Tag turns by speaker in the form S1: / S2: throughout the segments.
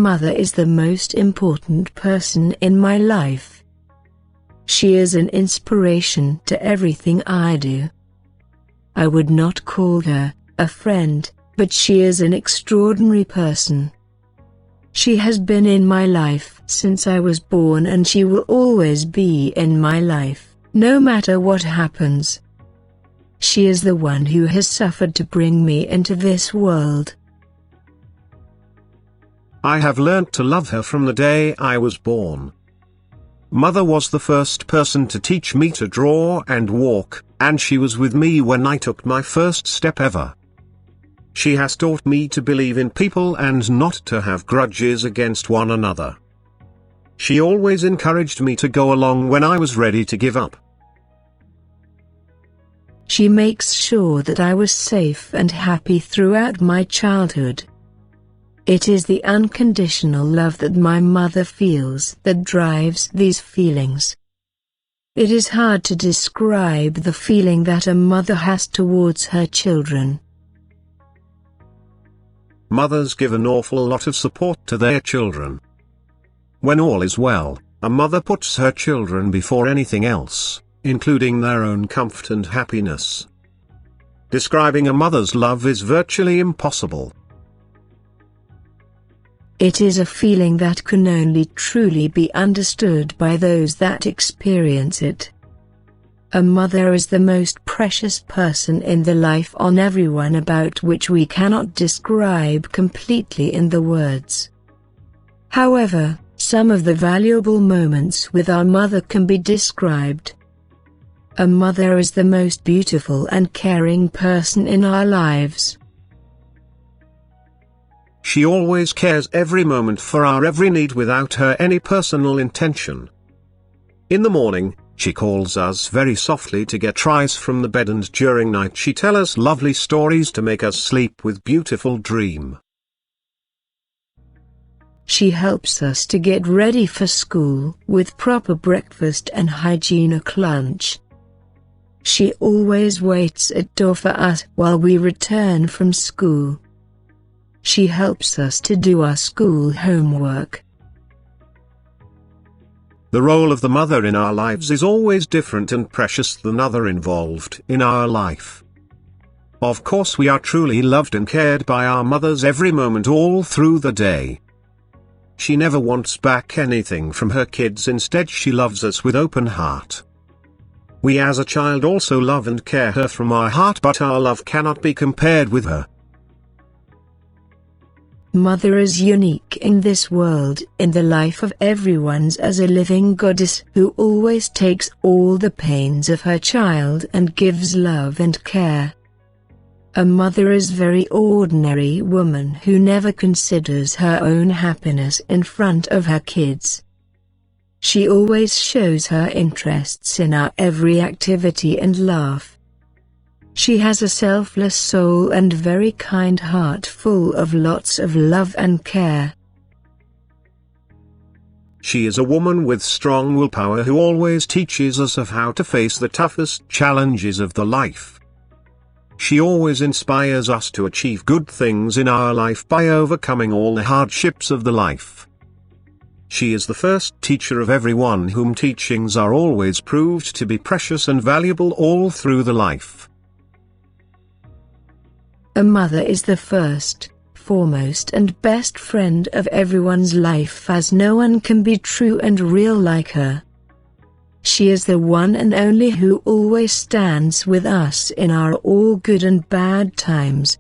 S1: mother is the most important person in my life. She is an inspiration to everything I do. I would not call her a friend, but she is an extraordinary person. She has been in my life since I was born, and she will always be in my life, no matter what happens. She is the one who has suffered to bring me into this world.
S2: I have learnt to love her from the day I was born. Mother was the first person to teach me to draw and walk, and she was with me when I took my first step ever. She has taught me to believe in people and not to have grudges against one another. She always encouraged me to go along when I was ready to give up.
S1: She makes sure that I was safe and happy throughout my childhood. It is the unconditional love that my mother feels that drives these feelings. It is hard to describe the feeling that a mother has towards her children.
S2: Mothers give an awful lot of support to their children. When all is well, a mother puts her children before anything else, including their own comfort and happiness. Describing a mother's love is virtually impossible.
S1: It is a feeling that can only truly be understood by those that experience it. A mother is the most precious person in the life on everyone, about which we cannot describe completely in the words. However, some of the valuable moments with our mother can be described. A mother is the most beautiful and caring person in our lives.
S2: She always cares every moment for our every need without her any personal intention. In the morning, she calls us very softly to get rise from the bed, and during night she tells us lovely stories to make us sleep with beautiful dream.
S1: She helps us to get ready for school with proper breakfast and hygienic lunch. She always waits at door for us while we return from school. She helps us to do our school homework.
S2: The role of the mother in our lives is always different and precious than other involved in our life. Of course, we are truly loved and cared by our mothers every moment all through the day. She never wants back anything from her kids, instead she loves us with open heart. We as a child also love and care her from our heart, but our love cannot be compared with her.
S1: Mother is unique in this world, in the life of everyone's, as a living goddess who always takes all the pains of her child and gives love and care. A mother is a very ordinary woman who never considers her own happiness in front of her kids. She always shows her interests in our every activity and laugh. She has a selfless soul and very kind heart full of lots of love and care.
S2: She is a woman with strong willpower who always teaches us of how to face the toughest challenges of the life. She always inspires us to achieve good things in our life by overcoming all the hardships of the life. She is the first teacher of everyone, whom teachings are always proved to be precious and valuable all through the life.
S1: A mother is the first, foremost and best friend of everyone's life, as no one can be true and real like her. She is the one and only who always stands with us in our all good and bad times.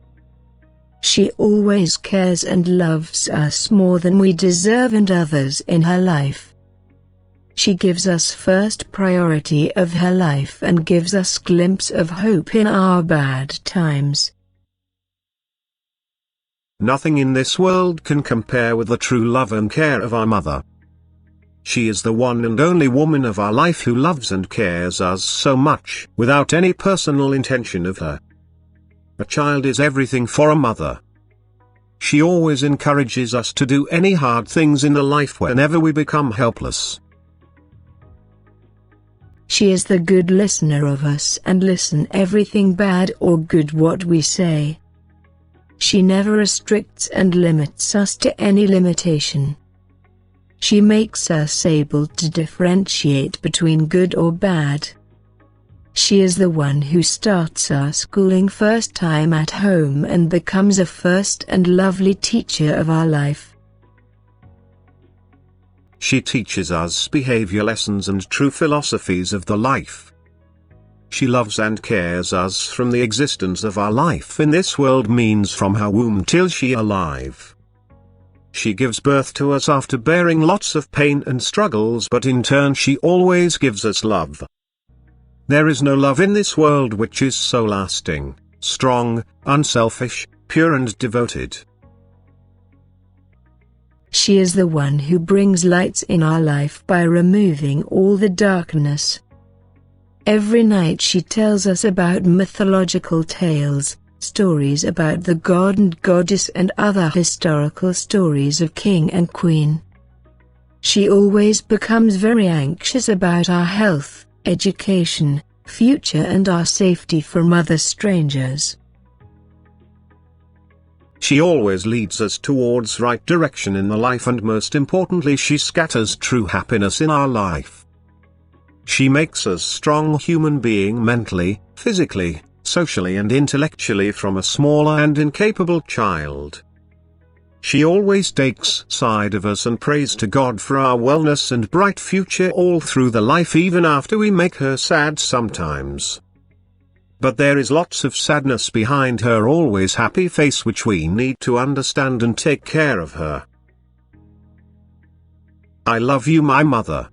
S1: She always cares and loves us more than we deserve and others in her life. She gives us first priority of her life and gives us glimpse of hope in our bad times.
S2: Nothing in this world can compare with the true love and care of our mother. She is the one and only woman of our life who loves and cares us so much, without any personal intention of her. A child is everything for a mother. She always encourages us to do any hard things in the life whenever we become helpless.
S1: She is the good listener of us and listen everything bad or good what we say. She never restricts and limits us to any limitation. She makes us able to differentiate between good or bad. She is the one who starts our schooling first time at home and becomes a first and lovely teacher of our life.
S2: She teaches us behavior lessons and true philosophies of the life. She loves and cares us from the existence of our life in this world means from her womb till she alive. She gives birth to us after bearing lots of pain and struggles, but in turn she always gives us love. There is no love in this world which is so lasting, strong, unselfish, pure and devoted.
S1: She is the one who brings lights in our life by removing all the darkness. Every night she tells us about mythological tales, stories about the god and goddess and other historical stories of king and queen. She always becomes very anxious about our health, education, future and our safety from other strangers.
S2: She always leads us towards right direction in the life, and most importantly she scatters true happiness in our life. She makes us strong human being mentally, physically, socially and intellectually from a smaller and incapable child. She always takes side of us and prays to God for our wellness and bright future all through the life, even after we make her sad sometimes. But there is lots of sadness behind her always happy face which we need to understand and take care of her. I love you, my mother.